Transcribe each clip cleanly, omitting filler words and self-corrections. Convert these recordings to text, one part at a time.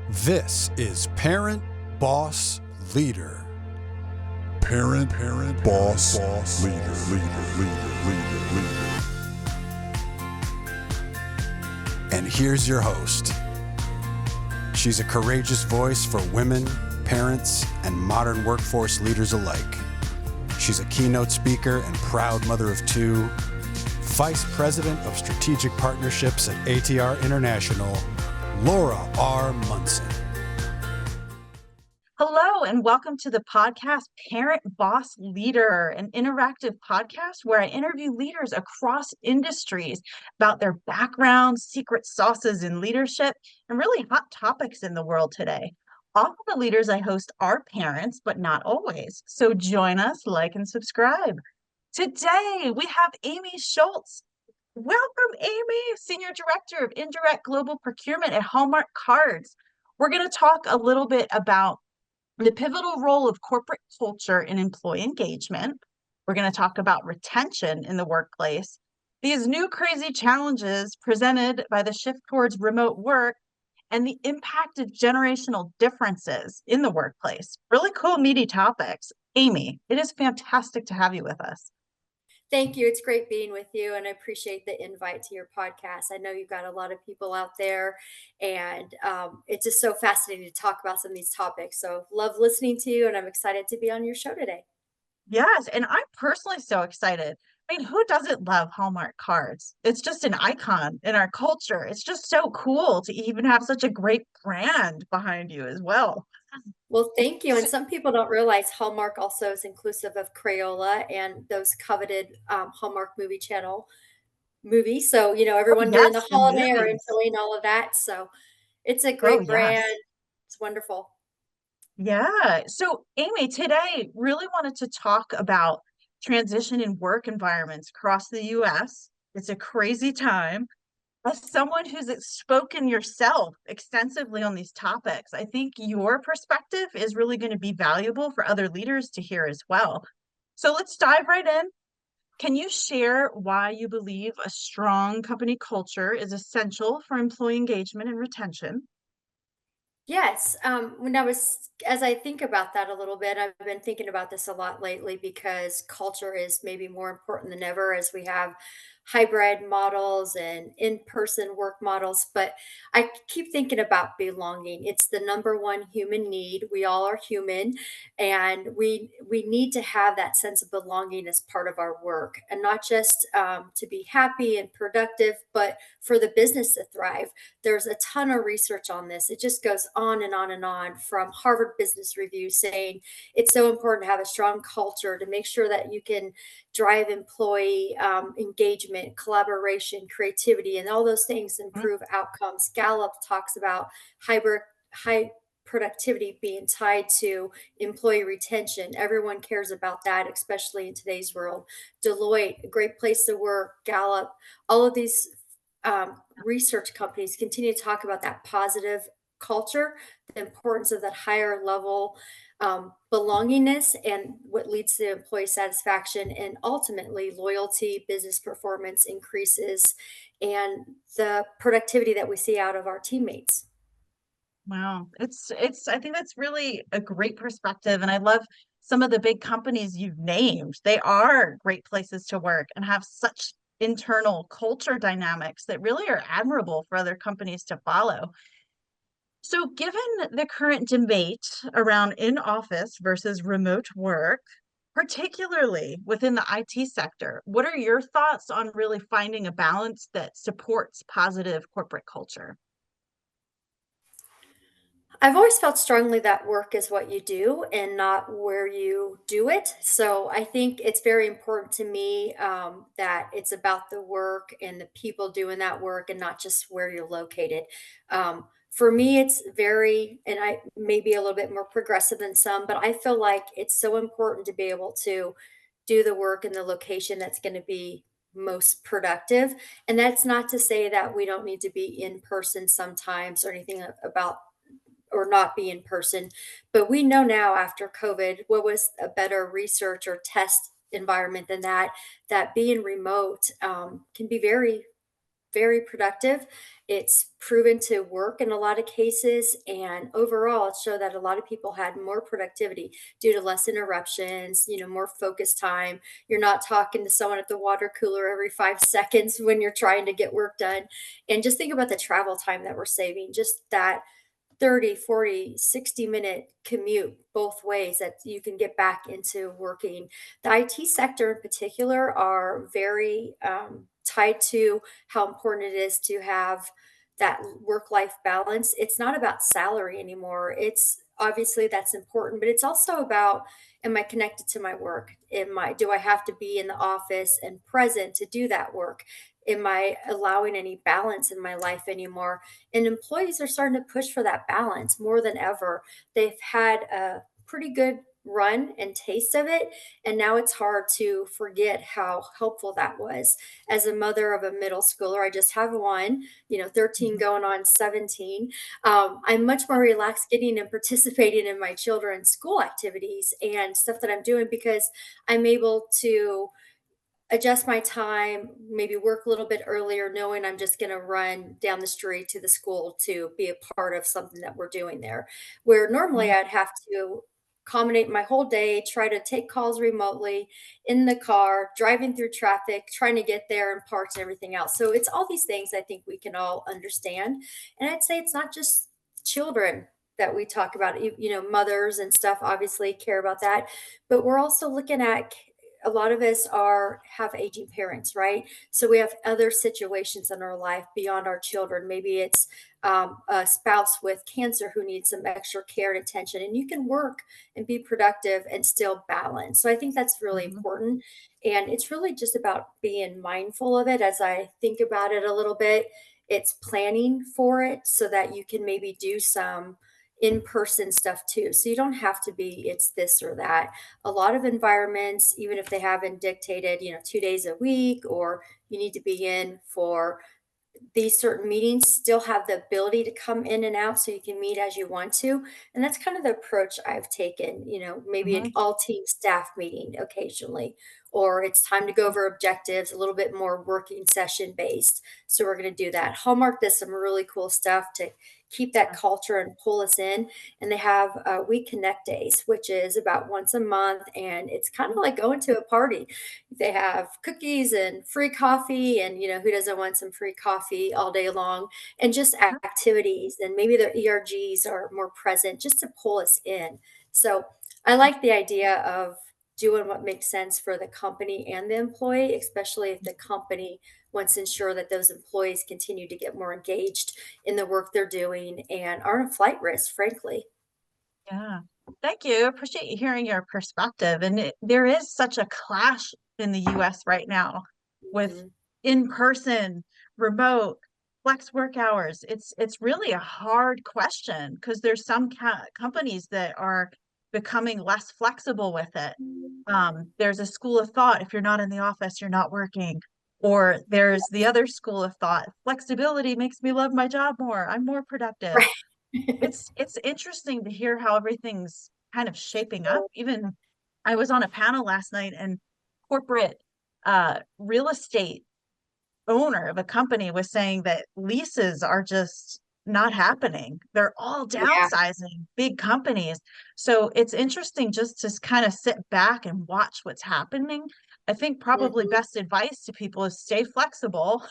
This is Parent, Boss, Leader. Parent, boss, leader. And here's your host. She's a courageous voice for women, parents, and modern workforce leaders alike. She's a keynote speaker and proud mother of two, Vice President of Strategic Partnerships at ATR International, Laura R. Munson. Hello, and welcome to the podcast Parent, Boss, Leader, an interactive podcast where I interview leaders across industries about their backgrounds, secret sauces in leadership, and really hot topics in the world today. All of the leaders I host are parents, but not always. So join us, like, and subscribe. Today, we have Amy Schulz. Welcome, Amy, Senior Director of Indirect Global Procurement at Hallmark Cards. We're going to talk a little bit about the pivotal role of corporate culture in employee engagement. We're going to talk about retention in the workplace, these new crazy challenges presented by the shift towards remote work, and the impact of generational differences in the workplace. Really cool, meaty topics. Amy, it is fantastic to have you with us. Thank you. It's great being with you, and I appreciate the invite to your podcast. I know you've got a lot of people out there, and it's just so fascinating to talk about some of these topics. So love listening to you, and I'm excited to be on your show today. Yes, and I'm personally so excited. I mean, who doesn't love Hallmark cards? It's just an icon in our culture. It's just so cool to even have such a great brand behind you as well. Well, thank you. And some people don't realize Hallmark also is inclusive of Crayola and those coveted Hallmark movie channel movies. So, everyone during the holiday are enjoying all of that. So it's a great brand. It's wonderful. Yeah. So, Amy, today really wanted to talk about transition in work environments across the US. It's a crazy time. As someone who's spoken yourself extensively on these topics, I think your perspective is really going to be valuable for other leaders to hear as well. So let's dive right in. Can you share why you believe a strong company culture is essential for employee engagement and retention? Yes. As I think about that a little bit, I've been thinking about this a lot lately because culture is maybe more important than ever as we have hybrid models and in-person work models. But I keep thinking about belonging. It's the number one human need. We all are human, and we need to have that sense of belonging as part of our work, and not just to be happy and productive, but for the business to thrive. There's a ton of research on this. It just goes on and on and on, from Harvard Business Review saying it's so important to have a strong culture to make sure that you can drive employee engagement, collaboration, creativity, and all those things improve outcomes. Gallup talks about high productivity being tied to employee retention. Everyone cares about that, especially in today's world. Deloitte, a great place to work, Gallup, all of these research companies continue to talk about that positive culture, the importance of that higher level belongingness, and what leads to employee satisfaction, and ultimately loyalty, business performance increases, and the productivity that we see out of our teammates. Wow. I think that's really a great perspective. And I love some of the big companies you've named. They are great places to work and have such internal culture dynamics that really are admirable for other companies to follow. So, given the current debate around in-office versus remote work, particularly within the IT sector, what are your thoughts on really finding a balance that supports positive corporate culture? I've always felt strongly that work is what you do and not where you do it. So I think it's very important to me that it's about the work and the people doing that work and not just where you're located. For me, it's and I may be a little bit more progressive than some, but I feel like it's so important to be able to do the work in the location that's going to be most productive. And that's not to say that we don't need to be in person sometimes or anything about or not be in person. But we know now after COVID, what was a better research or test environment than that being remote can be very, very productive. It's proven to work in a lot of cases, and overall, it showed that a lot of people had more productivity due to less interruptions, more focused time. You're not talking to someone at the water cooler every 5 seconds when you're trying to get work done. And just think about the travel time that we're saving, just that 30, 40, 60-minute commute both ways that you can get back into working. The IT sector in particular are very tied to how important it is to have that work-life balance. It's not about salary anymore. It's obviously that's important, but it's also about, am I connected to my work? Do I have to be in the office and present to do that work? Am I allowing any balance in my life anymore? And employees are starting to push for that balance more than ever. They've had a pretty good run and taste of it. And now it's hard to forget how helpful that was. As a mother of a middle schooler, I just have one, 13 Mhm. going on 17. I'm much more relaxed getting and participating in my children's school activities and stuff that I'm doing because I'm able to adjust my time, maybe work a little bit earlier, knowing I'm just going to run down the street to the school to be a part of something that we're doing there. Where normally Mhm. I'd have to accommodate my whole day, try to take calls remotely in the car, driving through traffic, trying to get there and parks and everything else. So it's all these things I think we can all understand. And I'd say it's not just children that we talk about, mothers and stuff obviously care about that, but we're also looking at a lot of us are have aging parents, right? So we have other situations in our life beyond our children. Maybe it's a spouse with cancer who needs some extra care and attention, and you can work and be productive and still balance. So I think that's really Mhm. important, and it's really just about being mindful of it. As I think about it a little bit, it's planning for it so that you can maybe do some in-person stuff too. So you don't have to be it's this or that. A lot of environments, even if they haven't dictated, 2 days a week, or you need to be in for these certain meetings, still have the ability to come in and out so you can meet as you want to. And that's kind of the approach I've taken, maybe an Mhm. all team staff meeting occasionally, or it's time to go over objectives, a little bit more working session based. So we're going to do that. Hallmark does some really cool stuff to keep that culture and pull us in. And they have We Connect Days, which is about once a month. And it's kind of like going to a party. They have cookies and free coffee, and who doesn't want some free coffee all day long, and just activities, and maybe their ERGs are more present just to pull us in. So I like the idea of doing what makes sense for the company and the employee, especially if the company wants to ensure that those employees continue to get more engaged in the work they're doing and aren't a flight risk, frankly. Yeah. Thank you. Appreciate hearing your perspective. And there is such a clash in the US right now with Mhm. in-person, remote, flex work hours. It's really a hard question because there's some companies that are becoming less flexible with it. There's a school of thought, if you're not in the office, you're not working. Or there's the other school of thought, flexibility makes me love my job more. I'm more productive. Right. It's interesting to hear how everything's kind of shaping up. Even I was on a panel last night, and corporate real estate owner of a company was saying that leases are just not happening. They're all Yeah. downsizing, big companies. So it's interesting just to kind of sit back and watch what's happening. I think probably Mhm. best advice to people is stay flexible.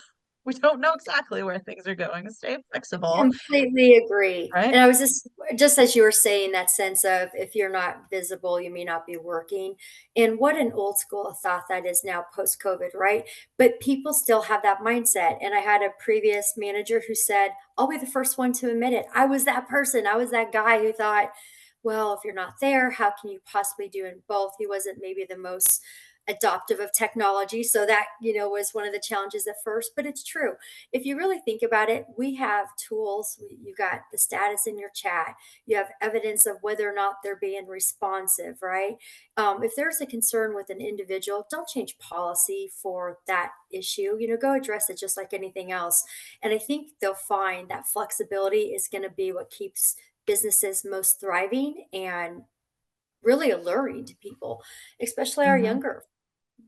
We don't know exactly where things are going. Stay flexible, Completely agree. right? And I was just as you were saying that sense of if you're not visible, you may not be working. And what an old school of thought that is now post COVID, right? But people still have that mindset. And I had a previous manager who said, I'll be the first one to admit it. I was that person. I was that guy who thought, well, if you're not there, how can you possibly do in both? He wasn't maybe the most adoptive of technology. So that, was one of the challenges at first, but it's true. If you really think about it, we have tools. You got the status in your chat. You have evidence of whether or not they're being responsive, right? If there's a concern with an individual, don't change policy for that issue. Go address it just like anything else. And I think they'll find that flexibility is going to be what keeps businesses most thriving and really alluring to people, especially our Hmm. younger Yeah.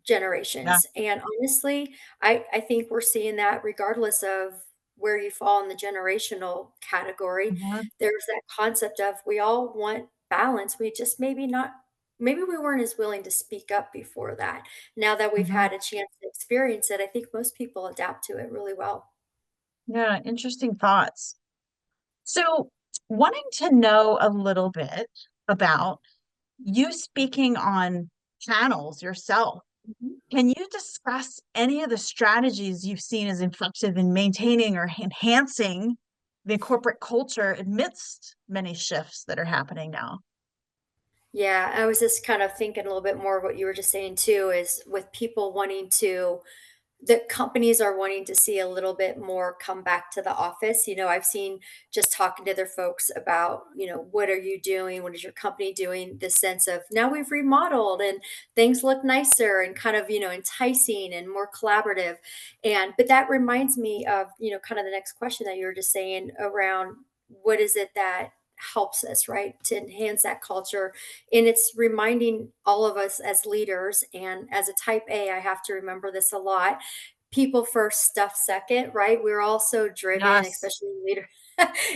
generations. And honestly, I think we're seeing that regardless of where you fall in the generational category, Mhm. there's that concept of we all want balance. We just maybe we weren't as willing to speak up before that. Now that we've Mhm. had a chance to experience it, I think most people adapt to it really well. Yeah, interesting thoughts. So, wanting to know a little bit about you speaking on channels yourself, Mhm. can you discuss any of the strategies you've seen as effective in maintaining or enhancing the corporate culture amidst many shifts that are happening now? Yeah, I was just kind of thinking a little bit more of what you were just saying too, is with people wanting to that companies are wanting to see a little bit more come back to the office. I've seen just talking to other folks about, what are you doing? What is your company doing? This sense of now we've remodeled and things look nicer and kind of, enticing and more collaborative. But that reminds me of, kind of the next question that you were just saying around what is it that helps us, right, to enhance that culture. And it's reminding all of us as leaders, and as a type A, I have to remember this a lot. People first, stuff second, right? We're all so driven, Yes. especially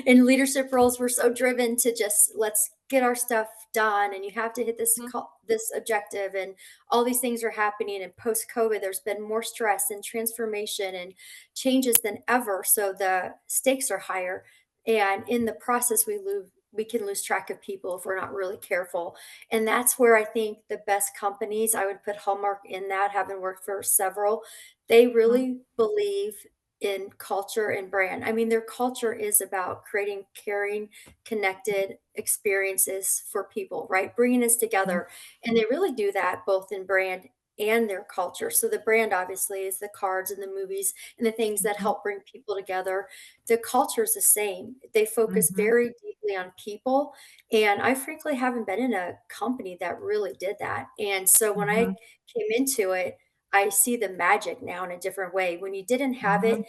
in leadership roles. We're so driven to just let's get our stuff done, and you have to hit Mhm. this objective, and all these things are happening. And post COVID, there's been more stress and transformation and changes than ever, so the stakes are higher. And in the process, we can lose track of people if we're not really careful. And that's where I think the best companies, I would put Hallmark in that, having worked for several, they Mhm. really believe in culture and brand. I mean, their culture is about creating caring, connected experiences for people, right? Bringing us Mhm. together. And they really do that both in brand and their culture. So the brand obviously is the cards and the movies and the things that Mhm. help bring people together. The culture is the same. They focus Mhm. very deeply on people, and I frankly haven't been in a company that really did that. And so when I Mhm. came into it, I see the magic now in a different way. When you didn't have it, Mhm.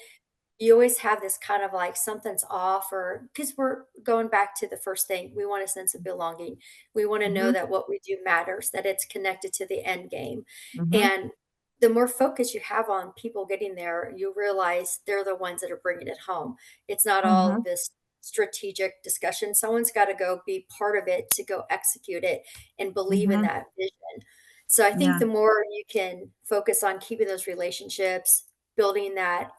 you always have this kind of like something's off, or because we're going back to the first thing, we want a sense of belonging. We want to know Mhm. that what we do matters, that it's connected to the end game. Mhm. And the more focus you have on people getting there, you realize they're the ones that are bringing it home. It's not all Mhm. this strategic discussion. Someone's got to go be part of it to go execute it and believe in Mhm. that vision. So I think Yeah. the more you can focus on keeping those relationships, building that,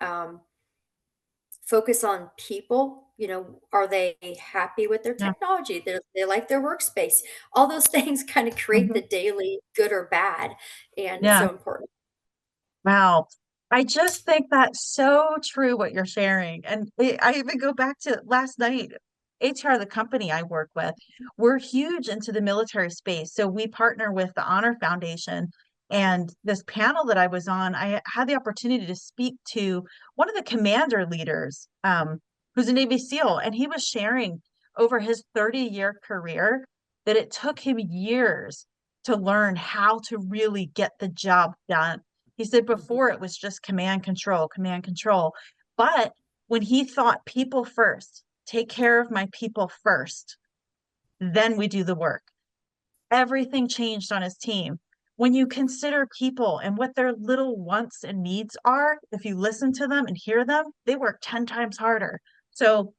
focus on people. Are they happy with their Yeah. technology? They like their workspace. All those things kind of create Mhm. the daily good or bad, and it's Yeah. so important. Wow. I just think that's so true what you're sharing. And I even go back to last night. HR, the company I work with, we're huge into the military space. So we partner with the Honor Foundation. And this panel that I was on, I had the opportunity to speak to one of the commander leaders, who's a Navy SEAL, and he was sharing over his 30-year career that it took him years to learn how to really get the job done. He said Mhm. before it was just command control, command control. But when he thought people first, take care of my people first, then we do the work. Everything changed on his team. When you consider people and what their little wants and needs are, if you listen to them and hear them, they work 10 times harder. So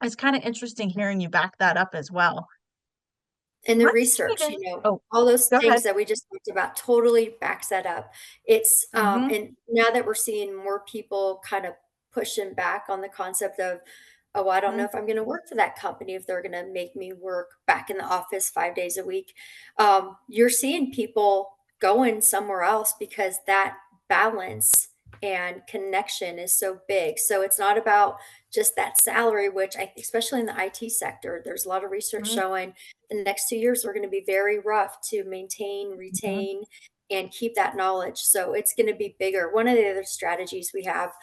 it's kind of interesting hearing you back that up as well. And the Let's dig research, in. Oh, all those go ahead. things that we just talked about totally backs that up. It's Hmm. and now that we're seeing more people kind of pushing back on the concept of, oh, I don't know Hmm. if I'm going to work for that company if they're going to make me work back in the office 5 days a week. You're seeing people going somewhere else because that balance and connection is so big. So it's not about just that salary, which especially in the IT sector, there's a lot of research Hmm. showing the next 2 years are going to be very rough to maintain, Hmm. retain, and keep that knowledge. So it's going to be bigger. One of the other strategies we have,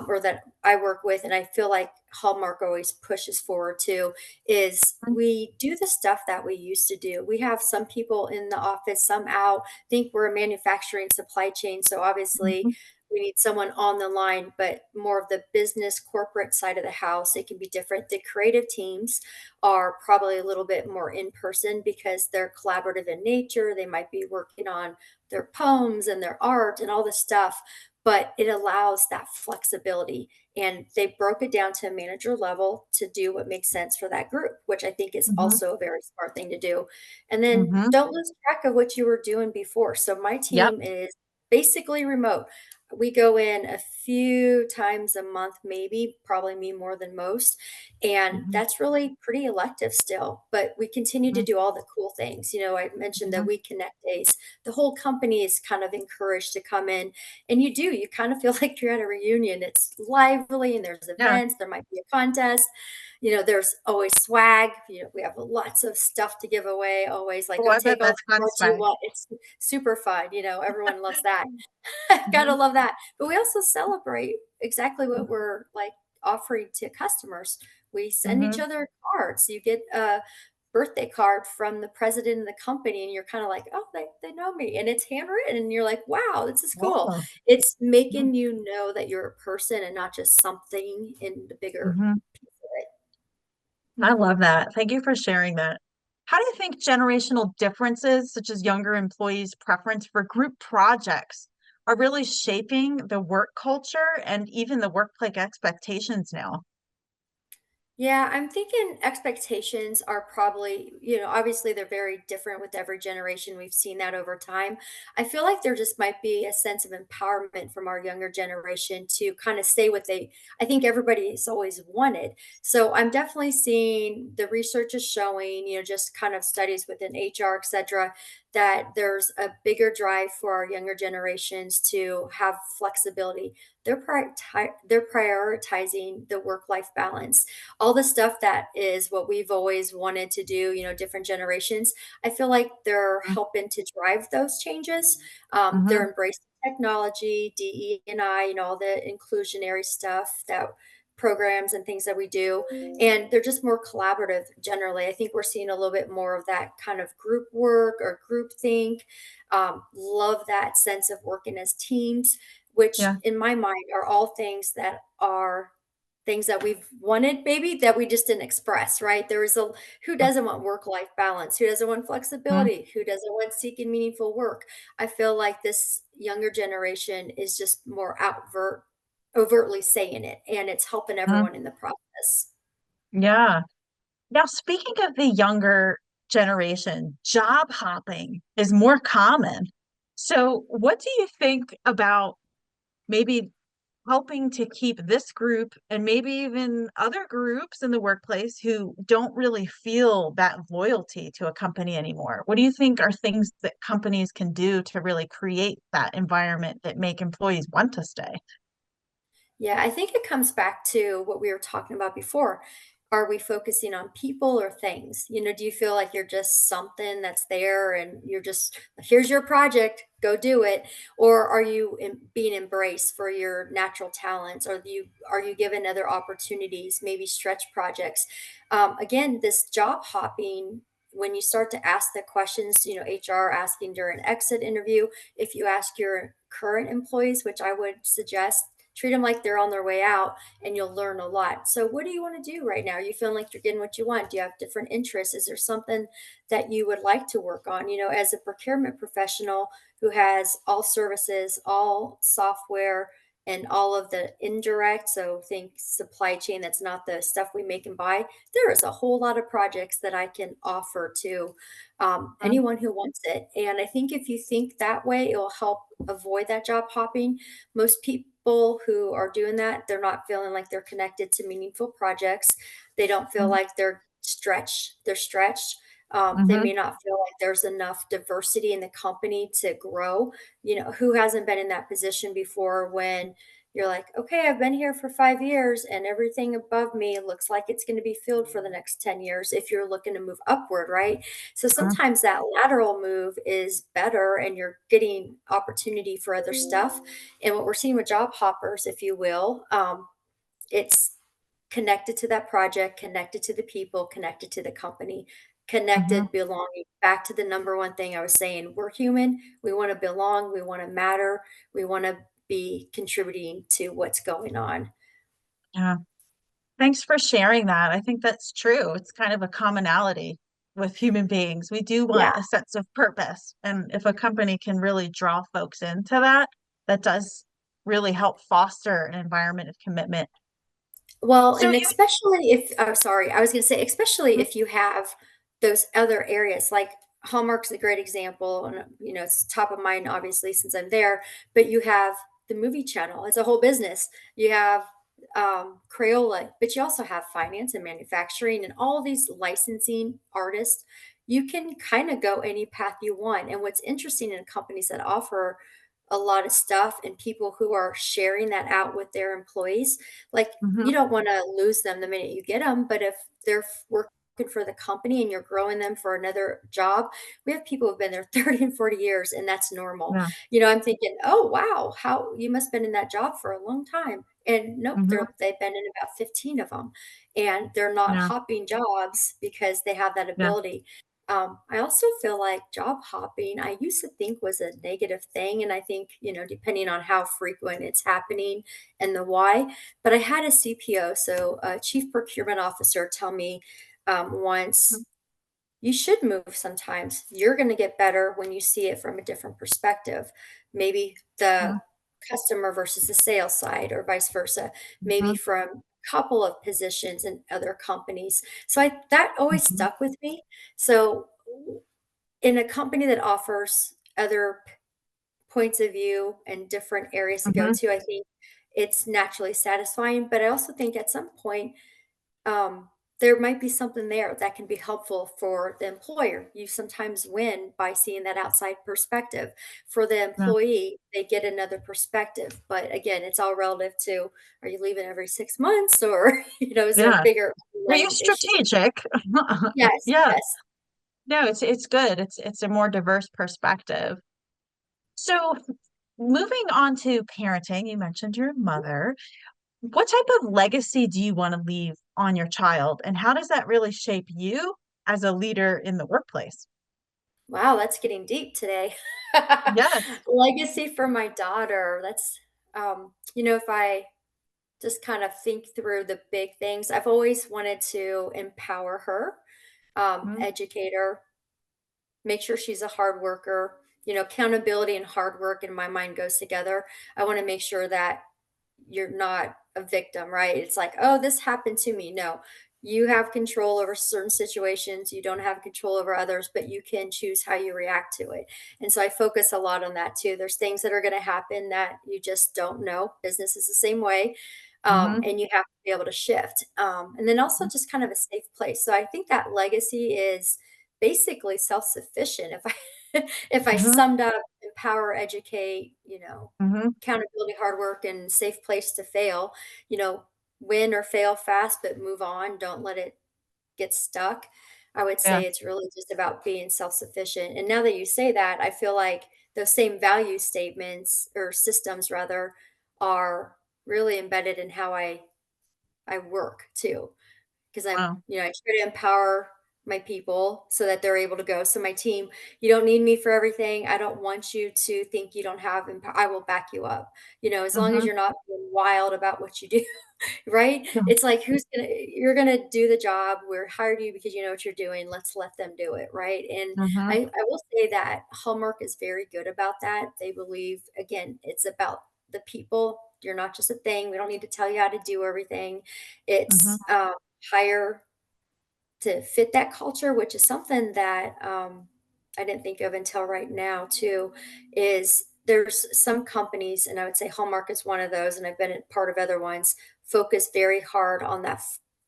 or that I work with, and I feel like Hallmark always pushes forward to, is we do the stuff that we used to do. We have some people in the office, some out. Think we're a manufacturing supply chain, so obviously Hmm. we need someone on the line, but more of the business corporate side of the house. It can be different. The creative teams are probably a little bit more in person because they're collaborative in nature. They might be working on their poems and their art and all this stuff, but it allows that flexibility. and they broke it down to a manager level to do what makes sense for that group, which I think is Hmm. also a very smart thing to do. And then Hmm. don't lose track of what you were doing before. So my Yep. team is basically remote. We go in a few times a month, maybe, probably me more than most. And Hmm. that's really pretty elective still, but we continue to do all the cool things. I mentioned the Hmm. We Connect days. The whole company is kind of encouraged to come in, and you kind of feel like you're at a reunion. It's lively and there's Yeah. events, there might be a contest. There's always swag. We have lots of stuff to give away, always like Oh, go I bet take all the that's fun cards you swag. want. It's super fun. Everyone loves that. Gotta Hmm. love that. But we also celebrate exactly what we're like offering to customers. We send each Hmm. other cards. You get a birthday card from the president of the company, and you're kind of like, oh, they know me. And it's handwritten, and you're like, wow, this is cool. Oh. It's making you know that you're a person and not just something in the bigger Hmm. piece of it. I love that. Thank you for sharing that. How do you think generational differences, such as younger employees' preference for group projects, are really shaping the work culture and even the workplace expectations now? Yeah, I'm thinking expectations are probably, obviously they're very different with every generation. We've seen that over time. I feel like there just might be a sense of empowerment from our younger generation to kind of say what I think everybody's always wanted. So I'm definitely seeing the research is showing, just kind of studies within HR, et cetera, that there's a bigger drive for our younger generations to have flexibility. They're prioritizing the work-life balance, all the stuff that is what we've always wanted to do, different generations. I feel like they're helping to drive those changes. Mm-hmm. They're embracing technology, DE&I, all the inclusionary stuff that programs and things that we do. And they're just more collaborative generally. I think we're seeing a little bit more of that kind of group work or group think. Love that sense of working as teams, which Yeah. in my mind are all things that we've wanted maybe that we just didn't express, right? There is a Who doesn't want work-life balance? Who doesn't want Mhm. flexibility? Who doesn't want seeking meaningful work? I feel like this younger generation is just more overtly saying it, and it's helping Mhm. everyone in the process. Yeah. Now, speaking of the younger generation, job hopping is more common. So, what do you think about maybe helping to keep this group and maybe even other groups in the workplace who don't really feel that loyalty to a company anymore? What do you think are things that companies can do to really create that environment that make employees want to stay? Yeah, I think it comes back to what we were talking about before. Are we focusing on people or things? Do you feel like you're just something that's there and you're just, here's your project, go do it? Or are you being embraced for your natural talents? Are you given other opportunities, maybe stretch projects? Again, this job hopping, when you start to ask the questions, HR asking during an exit interview, if you ask your current employees, which I would suggest, treat them like they're on their way out, and you'll learn a lot. So what do you want to do right now? Are you feeling like you're getting what you want? Do you have different interests? Is there something that you would like to work on? As a procurement professional who has all services, all software, and all of the indirect, so think supply chain, that's not the stuff we make and buy, there is a whole lot of projects that I can offer to Mhm. anyone who wants it. And I think if you think that way, it will help avoid that job hopping. Most people who are doing that, they're not feeling like they're connected to meaningful projects. They don't feel Mhm. like they're stretched. They Mhm. may not feel like there's enough diversity in the company to grow. Who hasn't been in that position before when you're like, okay, I've been here for 5 years and everything above me looks like it's going to be filled for the next 10 years if you're looking to move upward, right? So Mhm. sometimes that lateral move is better and you're getting opportunity for other stuff. And what we're seeing with job hoppers, if you will, it's connected to that project, connected to the people, connected to the company, Mhm. connected, belonging. Back to the number one thing I was saying, we're human. We want to belong. We want to matter. We want to be contributing to what's going on. Yeah. Thanks for sharing that. I think that's true. It's kind of a commonality with human beings. We do Yeah. want a sense of purpose. And if a company can really draw folks into that, that does really help foster an environment of commitment. Well, So and you, especially if, oh, sorry, I was going to say, especially mm, if you have those other areas, like Hallmark's a great example, and it's top of mind, obviously, since I'm there. But you have the movie channel; it's a whole business. You have Crayola, but you also have finance and manufacturing, and all these licensing artists. You can kind of go any path you want. And what's interesting in companies that offer a lot of stuff and people who are sharing that out with their employees, like, you mhm, don't wanna lose them the minute you get them, but if they're working for the company and you're growing them for another job, we have people who've been there 30 and 40 years, and that's normal. yeah, I'm thinking, "Oh, wow, how you must been in that job for a long time." And nope, mhm, they've been in about 15 of them, and they're not yeah, hopping jobs because they have that yeah, ability. I also feel like job hopping, I used to think was a negative thing, and I think, depending on how frequent it's happening and the why, but I had a CPO, so a chief procurement officer, tell me mhm, once, you should move sometimes. You're going to get better when you see it from a different perspective. Maybe the mhm, customer versus the sales side, or vice versa. Maybe mhm, from a couple of positions in other companies. So that always mhm, stuck with me. So in a company that offers other points of view and different areas to go mhm, to, I think it's naturally satisfying. But I also think at some point, um, there might be something there that can be helpful for the employer. You sometimes win by seeing that outside perspective. For the yeah, employee, they get another perspective. But again, it's all relative to, are you leaving every 6 months, or, is there a yeah. bigger Are you underlying issue? strategic? Yes, Yeah, yes. no, it's good. It's a more diverse perspective. So moving on to parenting, you mentioned your mother. What type of legacy do you want to leave on your child, and how does that really shape you as a leader in the workplace? Wow, that's getting deep today. Yes. Legacy for my daughter. If I just kind of think through the big things, I've always wanted to empower her, Mhm, educate her, make sure she's a hard worker. Accountability and hard work in my mind goes together. I want to make sure that you're not a victim, right? It's like, oh, this happened to me. No, you have control over certain situations. You don't have control over others, but you can choose how you react to it. And so I focus a lot on that too. There's things that are going to happen that you just don't know. Business is the same way. mhm, And you have to be able to shift. And then also just kind of a safe place. So I think that legacy is basically self-sufficient. If I if I mhm, summed up empower, educate, mhm. accountability, hard work, and safe place to fail, you know, win or fail fast, but move on. Don't let it get stuck. I would Yeah. say it's really just about being self-sufficient. And now that you say that, I feel like those same value statements, or systems rather, are really embedded in how I work too. Because Wow. I try to empower my people so that they're able to go. So my team, you don't need me for everything. I don't want you to think you don't have I will back you up. As long as Mhm, you're not being wild about what you do, right? yeah, It's like, you're gonna do the job. We're hired you because you know what you're doing. Let's let them do it, right? And mhm, I will say that Hallmark is very good about that. They believe, again, it's about the people. You're not just a thing. We don't need to tell you how to do everything. mhm, It's hire to fit that culture, which is something that I didn't think of until right now, too. Is there's some companies, and I would say Hallmark is one of those, and I've been a part of other ones, focus very hard on that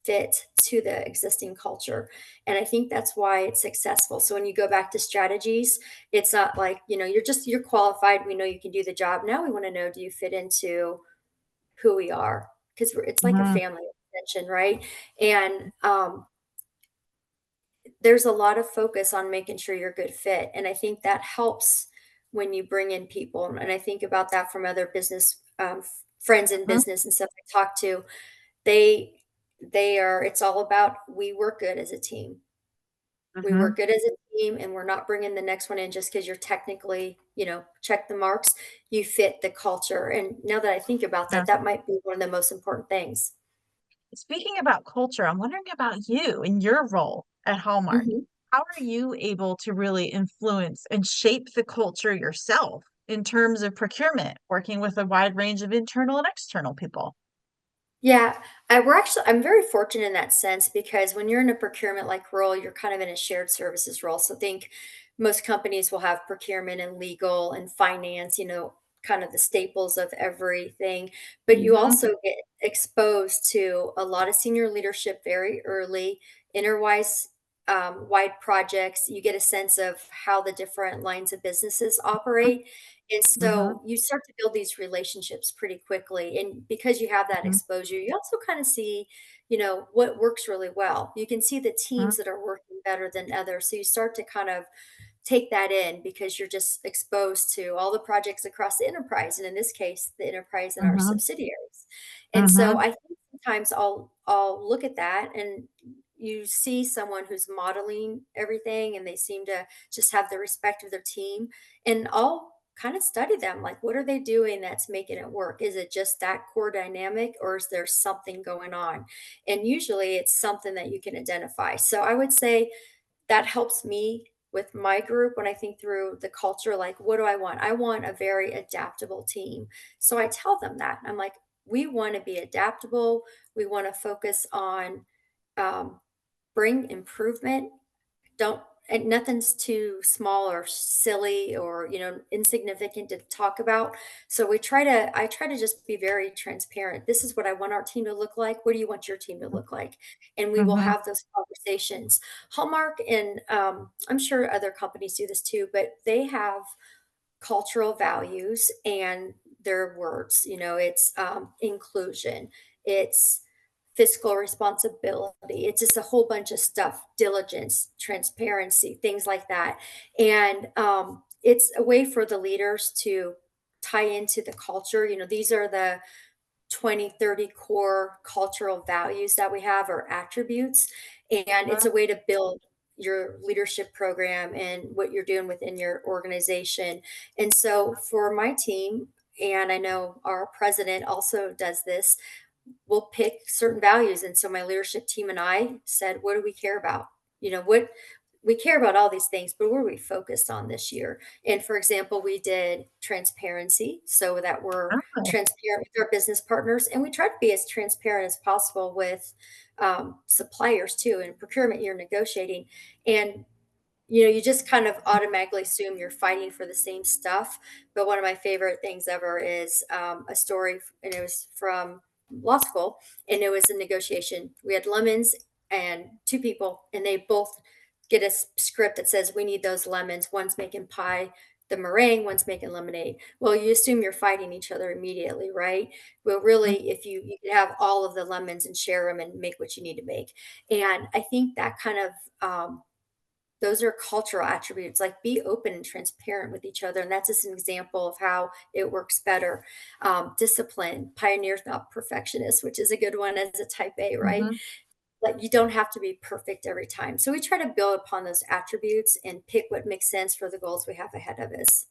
fit to the existing culture. And I think that's why it's successful. So when you go back to strategies, it's not like, you're qualified. We know you can do the job. Now we want to know, do you fit into who we are? Because it's like a mhm, family extension, right? And there's a lot of focus on making sure you're a good fit. And I think that helps when you bring in people. And I think about that from other business friends in mhm, business and stuff I talk to. They it's all about, we work good as a team. We mhm, work good as a team, and we're not bringing the next one in just because you're technically, check the marks. You fit the culture. And now that I think about yeah. that, that might be one of the most important things. Speaking about culture, I'm wondering about you and your role at Hallmark. Mhm. How are you able to really influence and shape the culture yourself in terms of procurement, working with a wide range of internal and external people? Yeah, I'm very fortunate in that sense because when you're in a procurement like role, you're kind of in a shared services role. So think most companies will have procurement and legal and finance, kind of the staples of everything. But you Hmm. also get exposed to a lot of senior leadership very early, enterprise wide projects. You get a sense of how the different lines of businesses operate. And Hmm. so you start to build these relationships pretty quickly. And because you have that Hmm. exposure, you also kind of see, what works really well. You can see the teams that are working better than others. So you start to kind of take that in because you're just exposed to all the projects across the enterprise, and in this case, the enterprise and our Hmm. subsidiaries. And so Hmm. I think sometimes I'll look at that and you see someone who's modeling everything and they seem to just have the respect of their team, and I'll kind of study them like what are they doing that's making it work? Is it just that core dynamic or is there something going on? And usually it's something that you can identify. So I would say that helps me with my group when I think through the culture. Like, what do I want? I want a very adaptable team. So I tell them that. I'm like, we want to be adaptable. We want to focus on um, bring improvement. Don't, and nothing's too small or silly or insignificant to talk about. So I try to just be very transparent. This is what I want our team to look like. What do you want your team to look like? And we will Hmm. have those conversations. Hallmark, and I'm sure other companies do this too, but they have cultural values and their words. It's inclusion, it's fiscal responsibility, it's just a whole bunch of stuff, diligence, transparency, things like that. And it's a way for the leaders to tie into the culture. These are the 20, 30 core cultural values that we have or attributes. And it's a way to build your leadership program and what you're doing within your organization. And so for my team, and I know our president also does this, we'll pick certain values. And so my leadership team and I said, what do we care about? What we care about all these things, but what are we focused on this year? And for example, we did transparency so that we're Oh. transparent with our business partners. And we try to be as transparent as possible with suppliers too. In procurement, you're negotiating. And you just kind of automatically assume you're fighting for the same stuff. But one of my favorite things ever is a story, and it was from law school, and it was a negotiation. We had lemons and two people, and they both get a script that says, we need those lemons. One's making pie, the meringue, one's making lemonade. Well, you assume you're fighting each other immediately, right? Well, really, if you could have all of the lemons and share them and make what you need to make. And I think that kind of those are cultural attributes, like be open and transparent with each other. And that's just an example of how it works better. Discipline, pioneers, not perfectionists, which is a good one as a type A, right? Hmm. Like you don't have to be perfect every time. So we try to build upon those attributes and pick what makes sense for the goals we have ahead of us.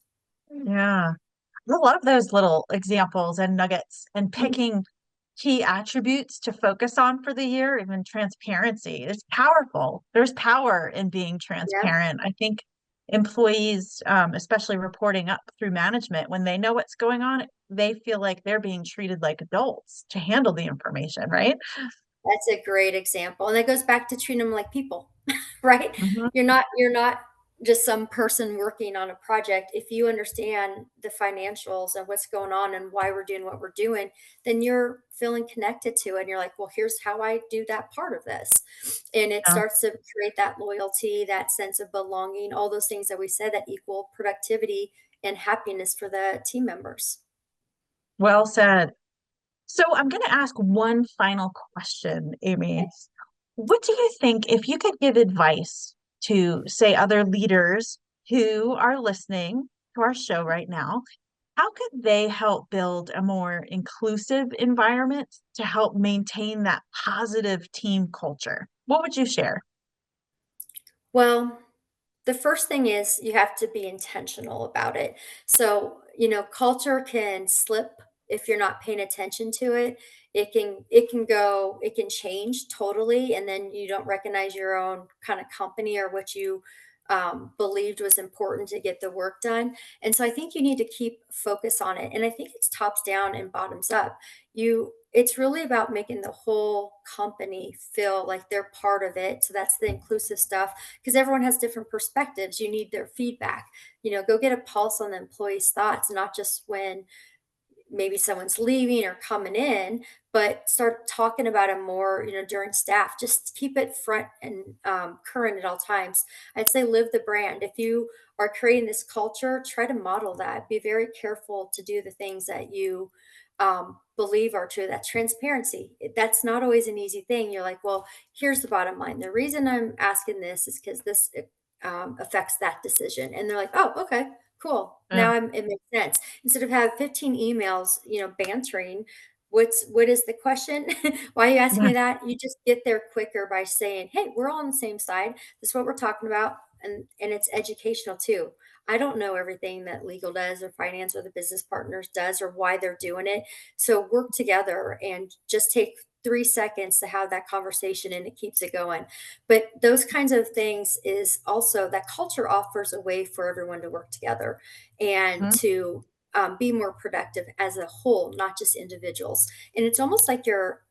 Yeah. I love those little examples and nuggets and Mhm. picking key attributes to focus on for the year, even transparency. It's powerful. There's power in being Yeah. transparent. I think employees, especially reporting up through management, when they know what's going on, they feel like they're being treated like adults to handle the information, right? That's a great example, and that goes back to treating them like people, right? Hmm. You're not just some person working on a project. If you understand the financials and what's going on and why we're doing what we're doing, then you're feeling connected to it, and you're like, "Well, here's how I do that part of this." And it Yeah. starts to create that loyalty, that sense of belonging, all those things that we said that equal productivity and happiness for the team members. Well said. So I'm going to ask one final question, Amy. Okay. What do you think if you could give advice to, say, other leaders who are listening to our show right now? How could they help build a more inclusive environment to help maintain that positive team culture? What would you share? Well, the first thing is you have to be intentional about it. So, culture can slip if you're not paying attention to it. It can change totally, and then you don't recognize your own kind of company or what you believed was important to get the work done. And so I think you need to keep focus on it. And I think it's tops down and bottoms up. You it's really about making the whole company feel like they're part of it. So that's the inclusive stuff, because everyone has different perspectives. You need their feedback. Go get a pulse on the employees' thoughts, not just when maybe someone's leaving or coming in, but start talking about it more, during staff. Just keep it front and current at all times. I'd say live the brand. If you are creating this culture, try to model that. Be very careful to do the things that you believe are true. That transparency. That's not always an easy thing. You're like, well, here's the bottom line. The reason I'm asking this is because this affects that decision. And they're like, oh, okay, cool. Yeah. Now it makes sense. Instead of having 15 emails, bantering, what is the question? Why are you asking Yeah. me that? You just get there quicker by saying, hey, we're all on the same side. This is what we're talking about. And it's educational too. I don't know everything that legal does or finance or the business partners does or why they're doing it. So work together and just take 3 seconds to have that conversation, and it keeps it going. But those kinds of things is also that culture offers a way for everyone to work together and Mhm. to be more productive as a whole, not just individuals. And it's almost like your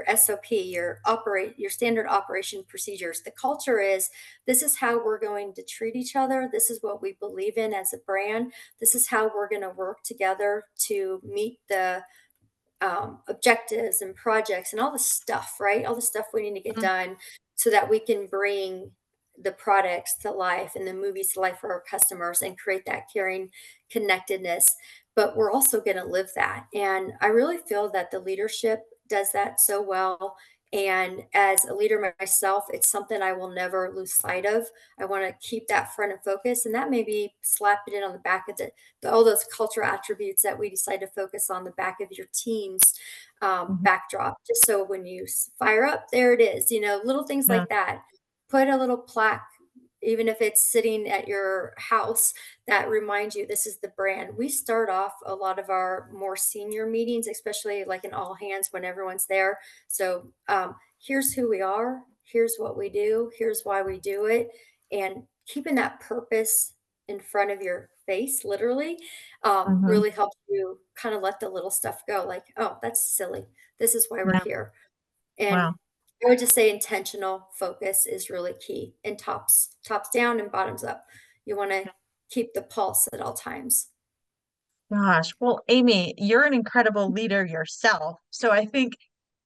SOP, your standard operation procedures. The culture is, this is how we're going to treat each other. This is what we believe in as a brand. This is how we're going to work together to meet the objectives and projects and all the stuff, right? All the stuff we need to get Mhm. done so that we can bring the products to life and the movies to life for our customers and create that caring connectedness. But we're also going to live that. And I really feel that the leadership does that so well. And as a leader myself, it's something I will never lose sight of. I want to keep that front and focus. And that may be slapping it on the back of all those cultural attributes that we decide to focus on the back of your team's Mhm. backdrop, just so when you fire up, there it is. Little things Yeah. like that. Put a little plaque, even if it's sitting at your house, that reminds you this is the brand. We start off a lot of our more senior meetings, especially like in all hands when everyone's there. So here's who we are, here's what we do, here's why we do it, and keeping that purpose in front of your face, literally, Mhm. really helps you kind of let the little stuff go. Like, oh, that's silly. This is why we're Yeah. here. And Wow. I would just say intentional focus is really key, and tops down and bottoms up. You want to keep the pulse at all times. Gosh, well, Amy, you're an incredible leader yourself. So I think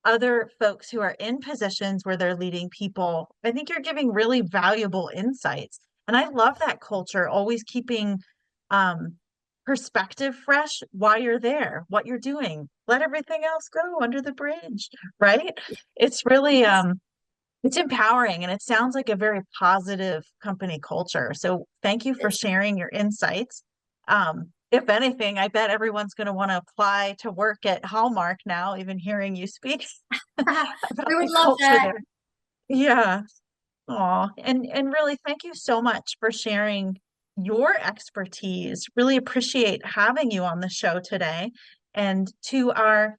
other folks who are in positions where they're leading people, I think you're giving really valuable insights. And I love that culture, always keeping um, perspective fresh while you're there, what you're doing. Let everything else go under the bridge, right? It's really Yes, it's empowering, and it sounds like a very positive company culture. So thank you it for is. sharing your insights. If anything, I bet everyone's going to want to apply to work at Hallmark now, even hearing you speak about We would the love culture that. there. Yeah. Aw. And really thank you so much for sharing your expertise. Really appreciate having you on the show today. And to our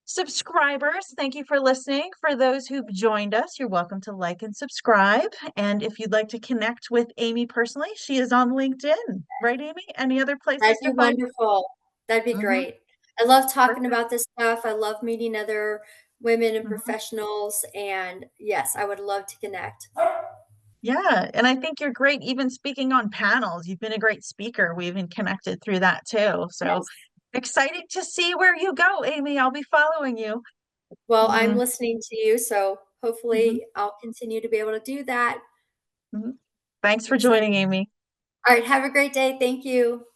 subscribers, thank you for listening. For those who've joined us, you're welcome to like and subscribe. And if you'd like to connect with Amy personally, she is on LinkedIn, right, Amy? Any other That'd places be to find wonderful. That'd be you? Hmm. great. I love talking Perfect. about this stuff. I love meeting other women and Mhm. professionals. And yes, I would love to connect. Yeah, and I think you're great even speaking on panels. You've been a great speaker. We even connected through that too. So Yes. excited to see where you go, Amy. I'll be following you. Well, I'm Mhm. listening to you, so Mhm. hopefully I'll continue to be able to do that. Mhm. Thanks for Excellent. joining, Amy. All right. Have a great day. Thank you.